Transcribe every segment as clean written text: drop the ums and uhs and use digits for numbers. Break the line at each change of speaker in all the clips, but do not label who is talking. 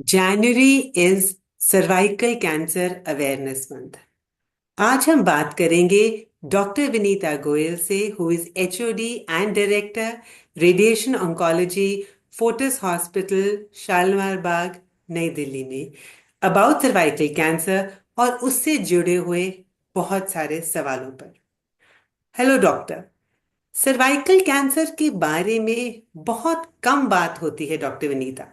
January is cervical cancer awareness month. आज हम बात करेंगे डॉक्टर विनीता गोयल से, who is HOD and director radiation oncology, Fortis Hospital, Shalimar Bagh, नई दिल्ली में, अबाउट सर्वाइकल कैंसर और उससे जुड़े हुए बहुत सारे सवालों पर। Hello doctor. सर्वाइकल कैंसर के बारे में बहुत कम बात होती है डॉक्टर विनीता,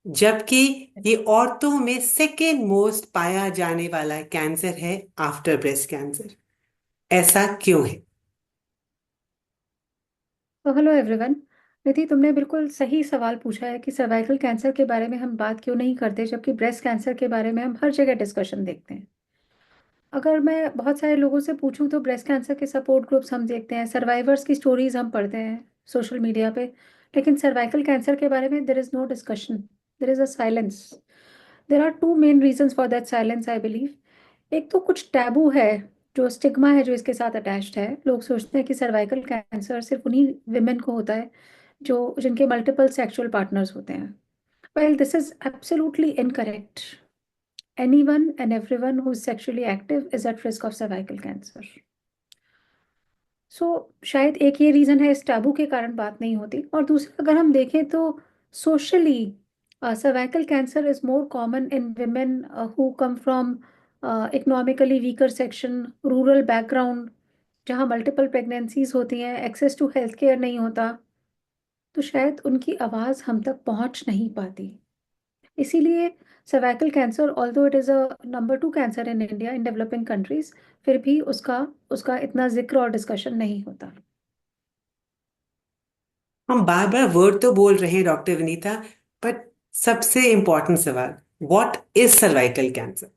जबकि ये औरतों में सेकेंड मोस्ट पाया जाने वाला कैंसर है आफ्टर ब्रेस्ट कैंसर। ऐसा क्यों है?
तो हेलो एवरीवन। निधि, तुमने बिल्कुल सही सवाल पूछा है कि सर्वाइकल कैंसर के बारे में हम बात क्यों नहीं करते, जबकि ब्रेस्ट कैंसर के बारे में हम हर जगह डिस्कशन देखते हैं। अगर मैं बहुत सारे लोगों से पूछूं तो ब्रेस्ट कैंसर के सपोर्ट ग्रुप्स हम देखते हैं, सर्वाइवर्स की स्टोरीज हम पढ़ते हैं सोशल मीडिया पे। लेकिन सर्वाइकल कैंसर के बारे में there is no discussion, there is a silence. There are two main reasons for that silence I believe. एक तो कुछ टैबू है, जो स्टिग्मा है जो इसके साथ अटैच्ड है। लोग सोचते हैं कि सर्वाइकल कैंसर सिर्फ उन्हीं विमेन को होता है जो जिनके मल्टीपल सेक्सुअल पार्टनर्स होते हैं। Well, this is absolutely incorrect. Anyone and everyone who is sexually active is at risk of cervical cancer. शायद एक ये रीजन है, इस टैबू के कारण बात नहीं होती। और दूसरा, अगर हम देखें तो socially cervical cancer is more common in women who come from economically weaker section, rural background, जहाँ मल्टीपल प्रेगनेंसीज होती हैं, एक्सेस टू हेल्थ केयर नहीं होता, तो शायद उनकी आवाज़ हम तक पहुंच नहीं पाती। इसीलिए cervical cancer, although it is a number 2 cancer in India, in developing countries, फिर भी उसका उसका इतना जिक्र और डिस्कशन नहीं होता।
हम बार बार वर्ड तो बोल रहे हैं डॉक्टर विनीता, बट सबसे इंपॉर्टेंट सवाल, what is cervical cancer?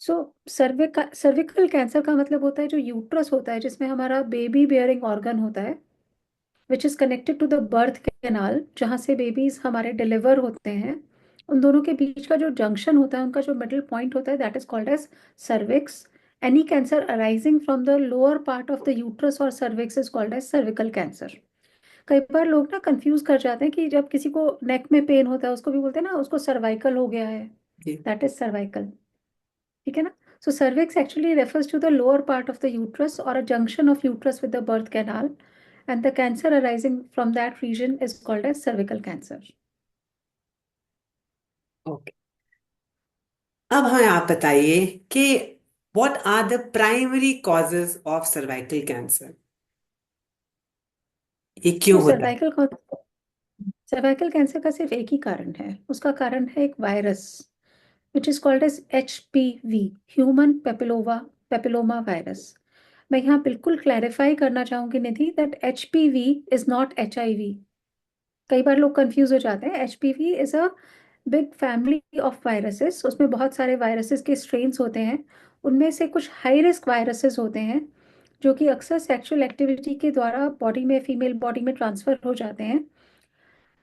So cervical cancer का मतलब होता है जो यूट्रस होता है, जिसमें हमारा बेबी बियरिंग ऑर्गन होता है, which is connected to the birth canal, जहाँ से बेबीज हमारे डिलीवर होते हैं। उन दोनों के बीच का जो जंक्शन होता है, उनका जो मिडिल पॉइंट होता है, that is called as cervix. Any cancer arising from the lower part of the uterus और cervix is called as cervical cancer. कई बार लोग ना कंफ्यूज कर जाते हैं कि जब किसी को नेक में पेन होता है, उसको भी बोलते हैं ना उसको सर्वाइकल हो गया है।
जी।
That is cervical. ठीक है ना। So cervix actually refers to the lower part of the uterus or a junction of uterus with the birth canal, and the cancer arising from that region is called as cervical cancer.
Okay. अब हमें आप बताइए कि what are the primary causes of cervical cancer? ये
तो
क्यों होता है?
सर्वाइकल कैंसर का सिर्फ एक ही कारण है, उसका कारण है एक virus which is called as HPV, human papilloma virus. मैं यहाँ बिल्कुल क्लैरिफाई करना चाहूंगी Nidhi, that HPV is not HIV। कई बार लोग कंफ्यूज हो जाते हैं। HPV is a big family of viruses, उसमें बहुत सारे वायरसेस के स्ट्रेन्स होते हैं। उनमें से कुछ हाई रिस्क वायरसेस होते हैं जो कि अक्सर सेक्सुअल एक्टिविटी के द्वारा बॉडी में, फीमेल बॉडी में ट्रांसफर हो जाते हैं।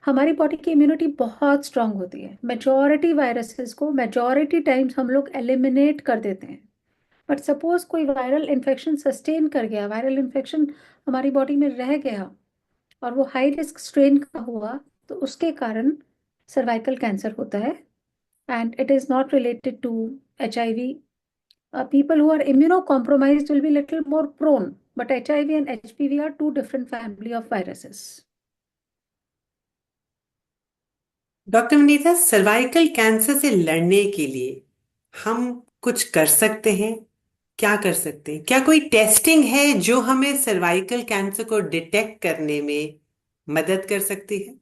हमारी बॉडी की इम्यूनिटी बहुत स्ट्रांग होती है, मेजॉरिटी वायरसेस को मेजॉरिटी टाइम्स हम लोग एलिमिनेट कर देते हैं। बट सपोज कोई वायरल इन्फेक्शन सस्टेन कर गया, वायरल इन्फेक्शन हमारी बॉडी में रह गया और वो हाई रिस्क स्ट्रेन का हुआ, तो उसके कारण सर्वाइकल कैंसर होता है। And it is not related to HIV. People who are immunocompromised will be little more prone, but HIV and HPV are two different family of viruses.
Doctor Vinita, cervical cancer से लड़ने के लिए हम कुछ कर सकते हैं? क्या कर सकते हैं? क्या कोई टेस्टिंग है जो हमें सर्वाइकल कैंसर को डिटेक्ट करने में मदद कर सकती है?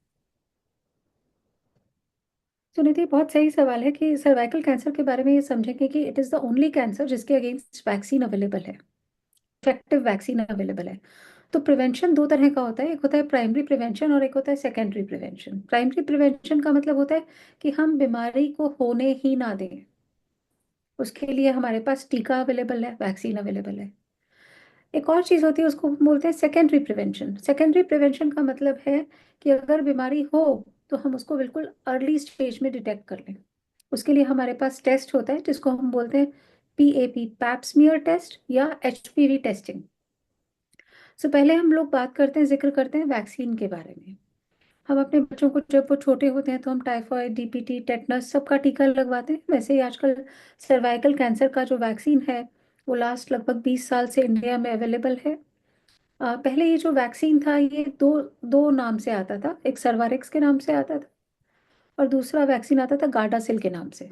सुनिधि, बहुत सही सवाल है कि सर्वाइकल कैंसर के बारे में ये समझेंगे कि it is the only cancer जिसके अगेंस्ट वैक्सीन अवेलेबल है, इफेक्टिव वैक्सीन अवेलेबल है। तो प्रिवेंशन दो तरह का होता है, एक होता है प्राइमरी प्रिवेंशन और एक होता है सेकेंडरी प्रिवेंशन। प्राइमरी प्रिवेंशन का मतलब होता है कि हम बीमारी को होने ही ना दें। उसके लिए हमारे पास टीका अवेलेबल है, वैक्सीन अवेलेबल है। एक और चीज़ होती है, उसको हम बोलते हैं सेकेंडरी प्रिवेंशन। सेकेंडरी प्रिवेंशन का मतलब है कि अगर बीमारी हो तो हम उसको बिल्कुल अर्ली स्टेज में डिटेक्ट कर लें। उसके लिए हमारे पास टेस्ट होता है जिसको हम बोलते हैं PAP, पैप स्मीयर टेस्ट, या HPV टेस्टिंग। पहले हम लोग बात करते हैं, जिक्र करते हैं वैक्सीन के बारे में। हम अपने बच्चों को जब वो छोटे होते हैं तो हम टाइफाइड, डीपीटी, टेटनस सबका टीका लगवाते हैं। वैसे ही आजकल सर्वाइकल कैंसर का जो वैक्सीन है वो लास्ट लगभग 20 साल से इंडिया में अवेलेबल है। पहले ये जो वैक्सीन था ये दो दो नाम से आता था, एक सर्वारिक्स के नाम से आता था और दूसरा वैक्सीन आता था गार्डासिल के नाम से।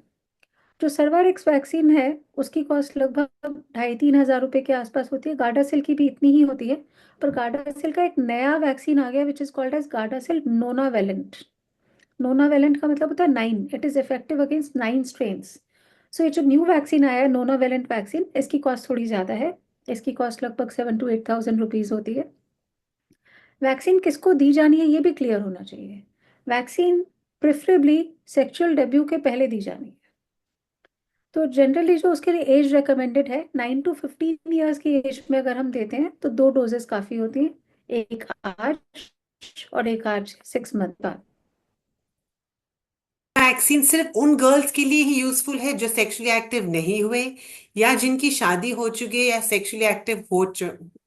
जो सर्वारिक्स वैक्सीन है उसकी कॉस्ट लगभग 2,500-3,000 रुपए के आसपास होती है। गार्डासिल की भी इतनी ही होती है। पर गार्डासिल का एक नया वैक्सीन आ गया which is called as Gardasil nonavalent. Nonavalent का मतलब होता है 9, it is effective against 9 strains. So ये जो न्यू वैक्सीन आया है नोनावेलेंट वैक्सीन, इसकी कॉस्ट थोड़ी ज़्यादा है। इसकी कॉस्ट लगभग 7 to 8,000 रुपीज़ होती है। वैक्सीन किसको दी जानी है ये भी क्लियर होना चाहिए। वैक्सीन प्रेफरेबली सेक्सुअल डेब्यू के पहले दी जानी है। तो जनरली जो उसके लिए एज रिकमेंडेड है 9 to 15 ईयर्स की एज में अगर हम देते हैं तो 2 डोजेस काफ़ी होती हैं, एक आज और एक आज 6 मंथ बाद।
वैक्सीन सिर्फ उन गर्ल्स के लिए ही यूजफुल है जो सेक्सुअली एक्टिव नहीं हुए, या जिनकी शादी हो चुकी है या सेक्सुअली एक्टिव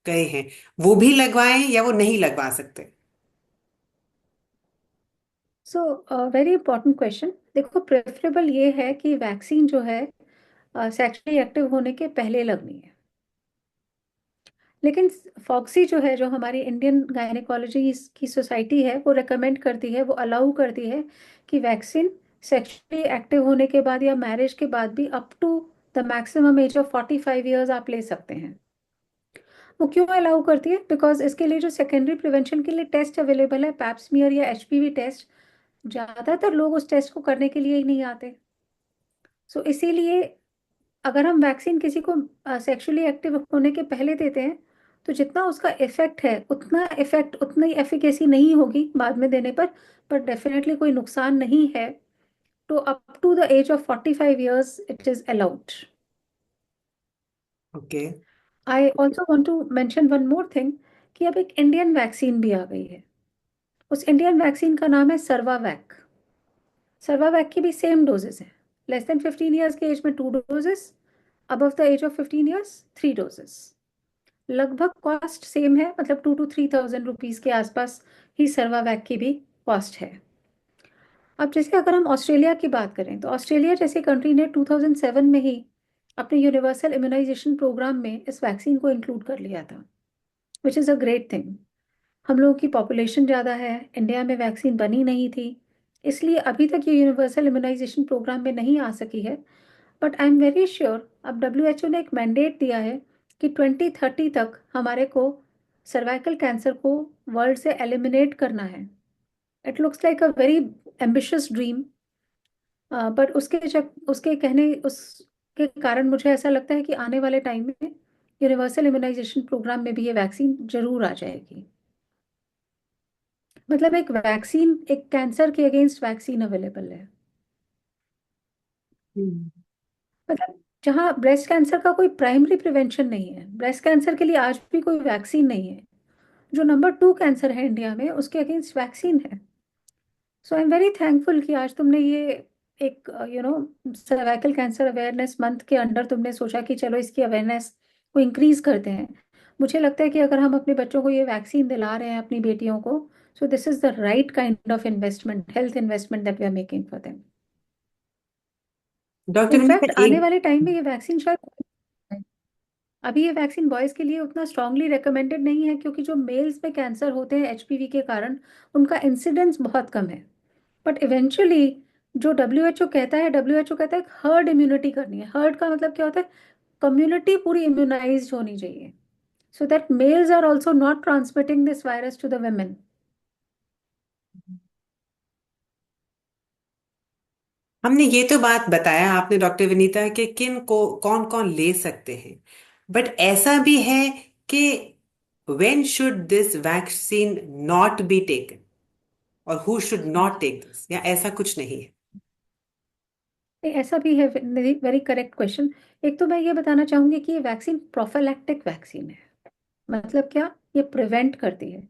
गए हैं वो भी लगवाएं, या वो नहीं लगवा सकते?
So very important question. देखो प्रेफरेबल ये है कि वैक्सीन जो है सेक्सुअली एक्टिव होने के पहले लगनी है। लेकिन फॉक्सी जो है, जो हमारी इंडियन गायनेकोलॉजी की सोसाइटी है, वो रेकमेंड करती है, वो अलाउ करती है कि वैक्सीन सेक्सुअली एक्टिव होने के बाद या मैरिज के बाद भी up to the maximum age of 45 years आप ले सकते हैं। वो क्यों अलाउ करती है? बिकॉज इसके लिए जो सेकेंडरी प्रिवेंशन के लिए टेस्ट अवेलेबल है, पैप्समियर या एचपीवी टेस्ट, ज़्यादातर लोग उस टेस्ट को करने के लिए ही नहीं आते। सो इसीलिए अगर हम वैक्सीन किसी को सेक्सुअली एक्टिव होने के पहले देते हैं तो जितना उसका इफेक्ट है उतना इफेक्ट, उतनी एफिकेसी नहीं होगी बाद में देने पर डेफिनेटली कोई नुकसान नहीं है। तो up to the age of 45 years it is allowed.
Okay.
I also want to mention one more thing कि अब एक इंडियन वैक्सीन भी आ गई है। उस इंडियन वैक्सीन का नाम है सर्वावैक। सर्वावैक की भी सेम डोजेस हैं। लेस देन 15 ईयर्स के एज में 2 doses, above the age of 15 years 3 doses. लगभग कॉस्ट सेम है, मतलब 2 to 3,000 रुपीज़ के आसपास ही सर्वावैक की भी कॉस्ट है। अब जैसे अगर हम ऑस्ट्रेलिया की बात करें तो ऑस्ट्रेलिया जैसे कंट्री ने 2007 में ही अपने यूनिवर्सल इम्यूनाइजेशन प्रोग्राम में इस वैक्सीन को इंक्लूड कर लिया था, which is a great thing. हम लोगों की पॉपुलेशन ज़्यादा है, इंडिया में वैक्सीन बनी नहीं थी, इसलिए अभी तक ये यूनिवर्सल इम्यूनाइजेशन प्रोग्राम में नहीं आ सकी है। But I am very sure अब डब्ल्यूएचओ ने एक मैंडेट दिया है कि 2030 तक हमारे को सर्वाइकल कैंसर को वर्ल्ड से एलिमिनेट करना है। It looks like a very ambitious dream, but उसके कहने उसके कारण मुझे ऐसा लगता है कि आने वाले टाइम में यूनिवर्सल इम्यूनाइजेशन प्रोग्राम में भी ये वैक्सीन जरूर आ जाएगी। मतलब एक वैक्सीन, एक कैंसर के अगेंस्ट वैक्सीन अवेलेबल है।
हम्म।
मतलब जहाँ ब्रेस्ट कैंसर का कोई प्राइमरी प्रिवेंशन नहीं है, ब्रेस्ट कैंसर के लिए आज भी कोई वैक्सीन नहीं है, जो नंबर 2 कैंसर है इंडिया में उसके अगेंस्ट वैक्सीन है। सो आई एम वेरी थैंकफुल कि आज तुमने ये एक सर्वाइकल कैंसर अवेयरनेस मंथ के अंडर तुमने सोचा कि चलो इसकी अवेयरनेस को इंक्रीज करते हैं। मुझे लगता है कि अगर हम अपने बच्चों को ये वैक्सीन दिला रहे हैं, अपनी बेटियों को, so this is the right kind of investment, health investment that we are making for them.
Doctor Vinita,
in fact आने
एक
वाले टाइम में ये वैक्सीन शायद, अभी ये वैक्सीन बॉयज़ के लिए उतना स्ट्रांगली रिकमेंडेड नहीं है क्योंकि जो मेल्स में कैंसर होते हैं एचपीवी के कारण उनका इंसिडेंस बहुत कम है। बट इवेंचुअली जो डब्ल्यूएचओ कहता है हर्ड इम्यूनिटी करनी है। हर्ड का मतलब क्या होता है? कम्युनिटी पूरी इम्यूनाइज्ड होनी चाहिए, so that males are also not transmitting this virus to the women.
हमने ये तो बात बताया आपने डॉक्टर विनीता कि किन को कौन कौन ले सकते हैं, बट ऐसा भी है कि when should this vaccine not be taken, और who should not take this, या ऐसा कुछ नहीं है?
ऐसा भी है, वेरी करेक्ट क्वेश्चन। एक तो मैं ये बताना चाहूंगी कि ये वैक्सीन प्रोफिलैक्टिक वैक्सीन है। मतलब क्या? ये प्रिवेंट करती है।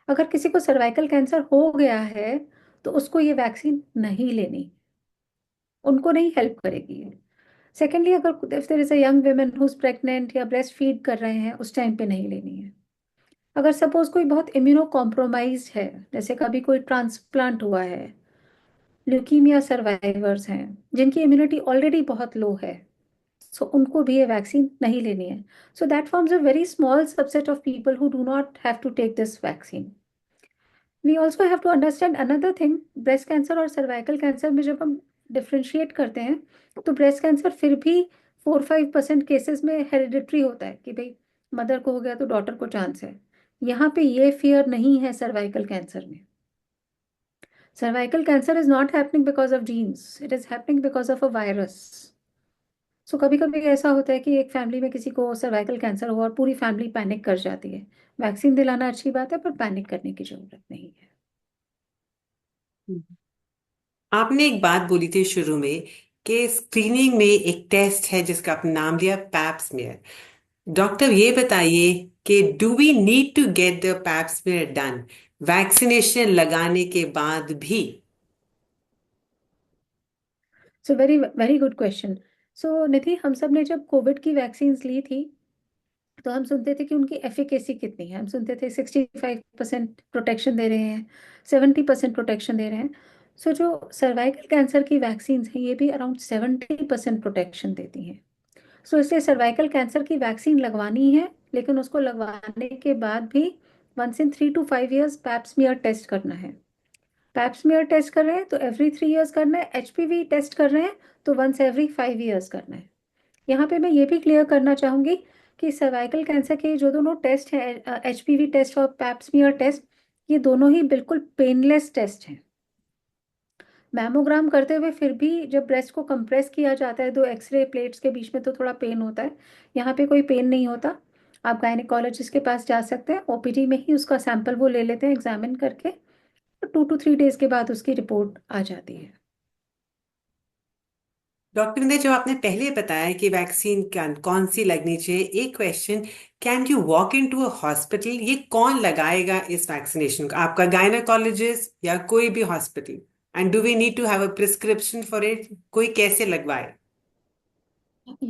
अगर किसी को सर्वाइकल कैंसर हो गया है तो उसको ये वैक्सीन नहीं लेनी, उनको नहीं हेल्प करेगी ये। सेकेंडली, अगर if there is a young women who is pregnant या ब्रेस्ट फीड कर रहे हैं उस टाइम पे नहीं लेनी है। अगर सपोज कोई बहुत इम्यूनो कॉम्प्रोमाइज्ड है, जैसे कभी कोई ट्रांसप्लांट हुआ है, ल्यूकीमिया सर्वाइवर्स हैं जिनकी इम्यूनिटी ऑलरेडी बहुत लो है, सो उनको भी ये वैक्सीन नहीं लेनी है. So that forms a very small subset of people who do not have to take this vaccine. We also have to understand another thing. Breast cancer और सर्वाइकल कैंसर में जब हम डिफ्रेंशिएट करते हैं, तो ब्रेस्ट कैंसर फिर भी 4-5% cases में हेरिडिटरी होता है कि भाई मदर को हो गया तो डॉटर को चांस है. यहाँ पे ये फियर नहीं है सर्वाइकल कैंसर में. Cervical cancer is not happening because of genes, it is happening because of a virus. So कभी कभी ऐसा होता है कि एक फैमिली में किसी को सर्वाइकल कैंसर हुआ और पूरी फैमिली पैनिक कर जाती है. वैक्सीन दिलाना अच्छी बात है, पर पैनिक करने की जरूरत नहीं है.
आपने एक बात बोली थी शुरू में कि स्क्रीनिंग में एक टेस्ट है जिसका आपने नाम लिया पैप स्मीयर. डॉक्टर ये बताइए कि do we need to get the pap smear done vaccination लगाने के बाद भी?
So very very good question. So Nidhi, हम सब ने जब कोविड की वैक्सीन ली थी, तो हम सुनते थे कि उनकी एफिकेसी कितनी है. हम सुनते थे 65% प्रोटेक्शन दे रहे हैं, 70% प्रोटेक्शन दे रहे हैं. सो जो सर्वाइकल कैंसर की वैक्सीन हैं, ये भी अराउंड 70% प्रोटेक्शन देती हैं. सो इसलिए सर्वाइकल कैंसर की वैक्सीन लगवानी है, लेकिन उसको लगवाने के बाद भी once in 3 to 5 years pap smear test करना है. पैप्समियर टेस्ट कर रहे हैं तो एवरी 3 years करना है. एचपीवी टेस्ट कर रहे हैं तो वंस एवरी 5 years करना है. यहाँ पे मैं ये भी क्लियर करना चाहूँगी कि सर्वाइकल कैंसर के जो दोनों टेस्ट हैं, एचपीवी टेस्ट और पैप्समियर टेस्ट, ये दोनों ही बिल्कुल पेनलेस टेस्ट हैं. मैमोग्राम करते हुए फिर भी जब ब्रेस्ट को कंप्रेस किया जाता है दो एक्सरे प्लेट्स के बीच में, तो थोड़ा पेन होता है. यहाँ पे कोई पेन नहीं होता. आप गायनेकोलॉजिस्ट के पास जा सकते हैं, ओपीडी में ही उसका सैंपल वो ले लेते हैं एग्जामिन करके. 2 to 3 days के बाद उसकी रिपोर्ट आ जाती है.
डॉक्टर ने जो आपने पहले बताया कि वैक्सीन कौन सी लगनी चाहिए, एक question. Can you walk into a hospital? ये कौन लगाएगा इस वैक्सीनेशन को? आपका गायनाकोलॉजिस्ट या कोई भी hospital? And do we need to have a prescription for it? कोई कैसे लगवाए?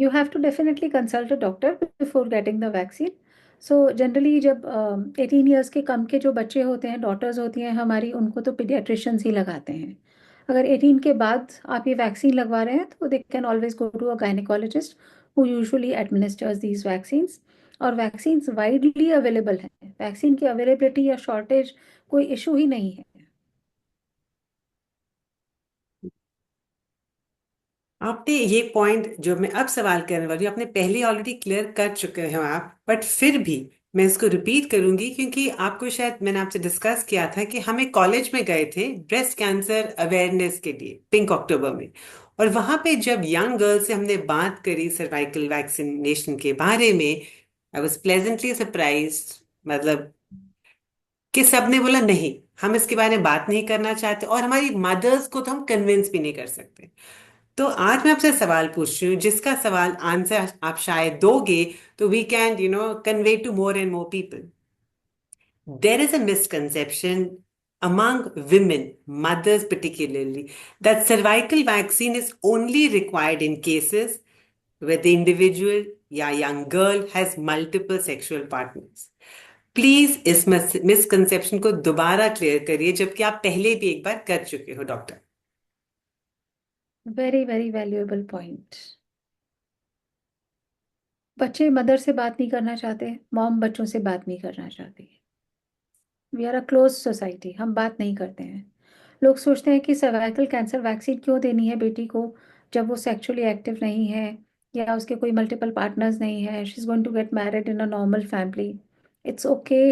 You have to definitely consult a doctor before getting the vaccine. So generally जब 18 years के कम के जो बच्चे होते हैं, डॉटर्स होती हैं हमारी, उनको तो पीडियाट्रिशियंस ही लगाते हैं. अगर 18 के बाद आप ये वैक्सीन लगवा रहे हैं, तो they can always go to a gynaecologist who usually administers these vaccines. और वैक्सीन्स वाइडली अवेलेबल हैं. वैक्सीन की अवेलेबिलिटी या शॉर्टेज कोई इशू ही नहीं है.
आपने ये पॉइंट जो मैं अब सवाल करने वाली हूँ, आपने पहले ऑलरेडी क्लियर कर चुके हैं आप, बट फिर भी मैं इसको रिपीट करूंगी क्योंकि आपको शायद मैंने आपसे डिस्कस किया था कि हम एक कॉलेज में गए थे ब्रेस्ट कैंसर अवेयरनेस के लिए पिंक अक्टूबर में. और वहां पे जब यंग गर्ल से हमने बात करी सर्वाइकल वैक्सीनेशन के बारे में, आई वॉज प्लेजेंटली सरप्राइज्ड. मतलब कि सबने बोला नहीं, हम इसके बारे में बात नहीं करना चाहते, और हमारी मदर्स को तो हम कन्विंस भी नहीं कर सकते. तो आज मैं आपसे सवाल पूछ रही हूँ जिसका सवाल आंसर आप शायद दोगे तो we can convey to more and more people. There is a misconception among women, mothers particularly, that cervical vaccine is only required in cases where the individual या young girl has multiple sexual partners. Please इस misconception को दोबारा clear करिए, जबकि आप पहले भी एक बार कर चुके हो doctor.
Very very valuable point. बच्चे मदर से बात नहीं करना चाहते, मॉम बच्चों से बात नहीं करना चाहती. We are a close society, हम बात नहीं करते हैं. लोग सोचते हैं कि सर्वाइकल कैंसर वैक्सीन क्यों देनी है बेटी को, जब वो सेक्सुअली एक्टिव नहीं है या उसके कोई मल्टीपल पार्टनर्स नहीं है, she is going to get married in a normal family. It's okay.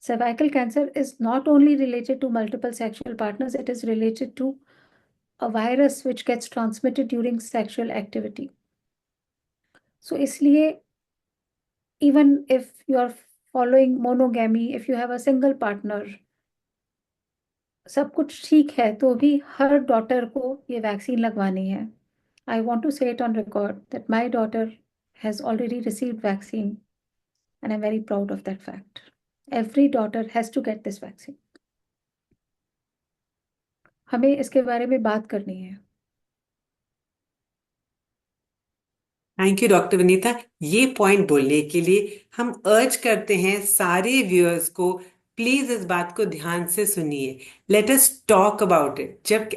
Cervical cancer is not only related to multiple sexual partners, it is related to a virus which gets transmitted during sexual activity. So इसलिए even if you are following monogamy, if you have a single partner, सब कुछ ठीक है, तो भी हर daughter को ये vaccine लगवानी है. I want to say it on record that my daughter has already received vaccine and I'm very proud of that fact. Every daughter has to get this vaccine. हमें इसके बारे में बात करनी है.
Thank you doctor Vinita. ये point बोलने के लिए हम अर्ज करते हैं सारे व्यूअर्स को, प्लीज इस बात को ध्यान से सुनिए। Let us talk about it. जब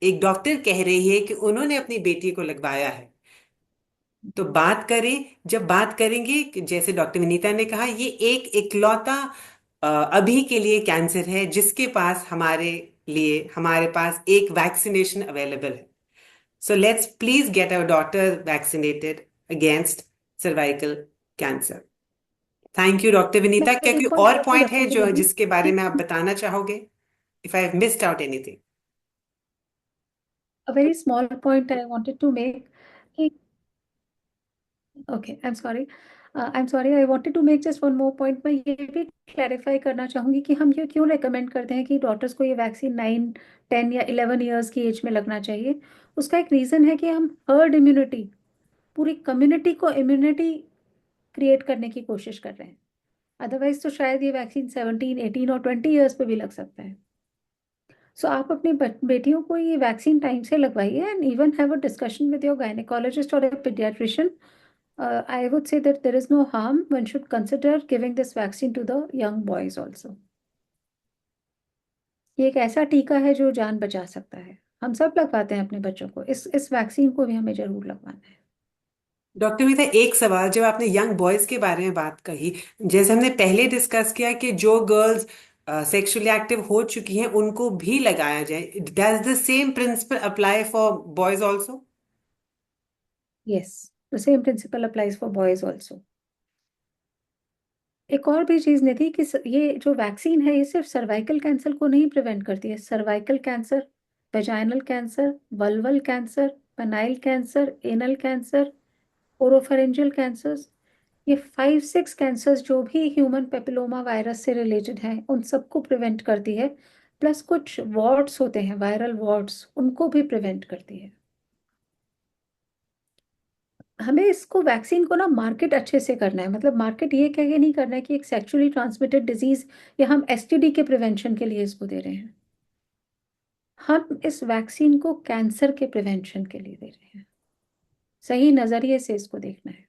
एक डॉक्टर कह रही है कि उन्होंने अपनी बेटी को लगवाया है, तो बात करें। जब बात करेंगे कि जैसे डॉक्टर विनीता ने कहा, ये एक इकलौता अभी के लिए कैंसर है जिसके पास हमारे पास एक वैक्सीनेशन अवेलेबल है। So let's please get our daughter vaccinated against cervical cancer. Thank you doctor
मैं
विनीता। क्या कोई
एक पॉइंट
और
भी
पॉइंट है
रखूंगी
जो
नदी
जिसके बारे
कि
में आप बताना चाहोगे? If I have missed out anything.
a very small point I wanted to make कि okay, I am sorry, I wanted to make just one more point. मैं ये भी क्लैरिफाई करना चाहूंगी कि हम ये क्यों रेकमेंड करते हैं कि डॉटर्स को ये वैक्सीन 9, 10 या 11 ईयर्स की एज में लगना चाहिए। उसका एक रीज़न है कि हम हर्ड इम्यूनिटी, पूरी कम्युनिटी को इम्यूनिटी क्रिएट करने की कोशिश कर रहे हैं। अदरवाइज तो शायद ये वैक्सीन 17, 18 और 20 ईयर्स पे भी लग सकता है। सो आप अपनी बेटियों को ये वैक्सीन टाइम से लगवाइए and even have a discussion with your gynaecologist और paediatrician. I would say that there is no harm. One should consider giving this vaccine to the young boys also. ये एक ऐसा टीका है जो जान बचा सकता है। हम सब लगवाते हैं अपने बच्चों को, इस वैक्सीन को भी हमें जरूर लगवाना है।
डॉक्टर विनीता, एक सवाल। जब आपने यंग बॉयज के बारे में बात कही, जैसे हमने पहले डिस्कस किया कि जो गर्ल्स सेक्सुअली एक्टिव हो चुकी हैं उनको भी लगाया जाए, does the same principle apply for boys also?
Yes, the same principle applies for boys also. एक और भी चीज निधि कि ये जो वैक्सीन है ये सिर्फ सर्वाइकल कैंसर को नहीं प्रिवेंट करती है। Cervical cancer, vaginal cancer, vulval cancer, penile cancer, anal cancer, oropharyngeal cancers, ये 5 6 कैंसर्स जो भी ह्यूमन पेपिलोमा वायरस से रिलेटेड हैं उन सबको प्रिवेंट करती है। प्लस कुछ वार्ड्स होते हैं, वायरल वार्ड्स, उनको भी प्रिवेंट करती है। हमें इसको वैक्सीन को ना मार्केट अच्छे से करना है। मतलब मार्केट ये कह के नहीं करना है कि एक सेक्सुअली ट्रांसमिटेड डिजीज या हम एसटीडी के प्रिवेंशन के लिए इसको दे रहे हैं। हम इस वैक्सीन को कैंसर के प्रिवेंशन के लिए दे रहे हैं। सही नजरिए से इसको देखना है।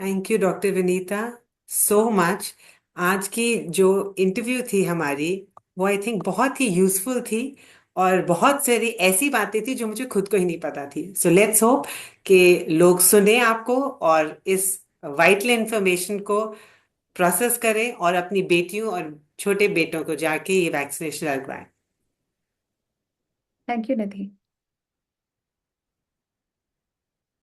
Thank you doctor Vinita so much. आज की जो इंटरव्यू थी हमारी, वो आई थिंक बहुत ही यूजफुल थी, और बहुत सारी ऐसी बातें थी जो मुझे खुद को ही नहीं पता थी। सो लेट्स होप कि लोग सुने आपको और इस वाइटल इंफॉर्मेशन को प्रोसेस करें और अपनी बेटियों और छोटे बेटों को जाके ये वैक्सीनेशन लगवाएं।
Thank you Nidhi.